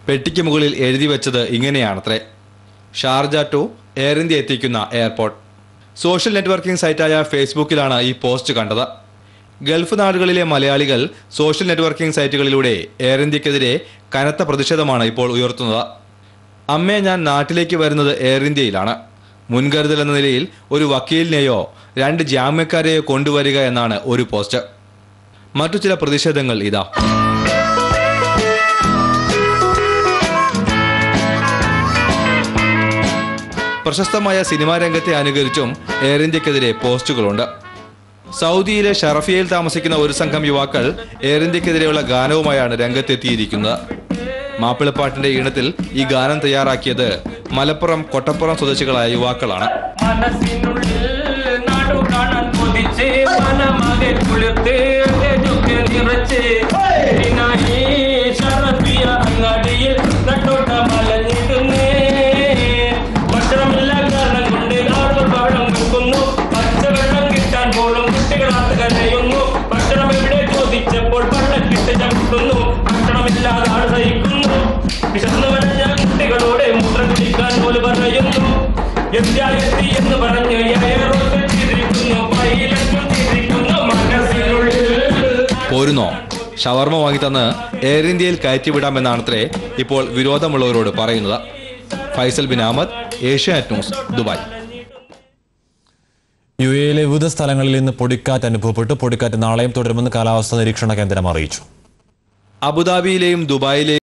പെട്ടിക്ക് മുകളിൽ എഴുതി വെച്ചത് ഇങ്ങനെയാണത്രേ: ഷാർജ ടു എയർ ഇന്ത്യ എത്തിക്കുന്ന എയർപോർട്ട്. സോഷ്യൽ നെറ്റ്വർക്കിംഗ് സൈറ്റായ ഫേസ്ബുക്കിലാണ് ഈ പോസ്റ്റ് കണ്ടത്. ഗൾഫ് നാടുകളിലെ മലയാളികൾ സോഷ്യൽ നെറ്റ്വർക്കിംഗ് സൈറ്റുകളിലൂടെ എയർ ഇന്ത്യക്കെതിരെ കനത്ത പ്രതിഷേധമാണ് ഇപ്പോൾ ഉയർത്തുന്നത്. അമ്മേ, ഞാൻ നാട്ടിലേക്ക് വരുന്നത് എയർ ഇന്ത്യയിലാണ്. മുൻകരുതൽ എന്ന നിലയിൽ ഒരു വക്കീലിനെയോ 2 ജാമ്യക്കാരെയോ കൊണ്ടുവരിക എന്നാണ് ഒരു പോസ്റ്റ്. മറ്റു ചില പ്രതിഷേധങ്ങൾ ഇതാ. പ്രശസ്തമായ സിനിമാ രംഗത്തെ അനുകരിച്ചും എയർ ഇന്ത്യക്കെതിരെ പോസ്റ്റുകളുണ്ട്. സൗദിയിലെ ഷറഫിയയിൽ താമസിക്കുന്ന ഒരു സംഘം യുവാക്കൾ എയർ ഇന്ത്യക്കെതിരെയുള്ള ഗാനവുമായാണ് രംഗത്തെത്തിയിരിക്കുന്നത്. മാപ്പിളപ്പാട്ടിന്റെ ഈണത്തിൽ ഈ ഗാനം തയ്യാറാക്കിയത് മലപ്പുറം കൊട്ടപ്പുറം സ്വദേശികളായ യുവാക്കളാണ്. പോരുന്നോ, ഷവർമ വാങ്ങിത്തന്ന് എയർ ഇന്ത്യയിൽ കയറ്റിവിടാമെന്നാണത്രേ ഇപ്പോൾ വിരോധമുള്ളവരോട് പറയുന്നത്. Faisal bin Ahmed, Asianet news, Dubai. യുഎഇയിലെ വിവിധ സ്ഥലങ്ങളിൽ ഇന്ന് പൊടിക്കാറ്റ് അനുഭവപ്പെട്ടു. പൊടിക്കാറ്റ് നാളെയും തുടരുമെന്ന് കാലാവസ്ഥാ നിരീക്ഷണ കേന്ദ്രം അറിയിച്ചു. അബുദാബിയിലെയും ദുബായിലെയും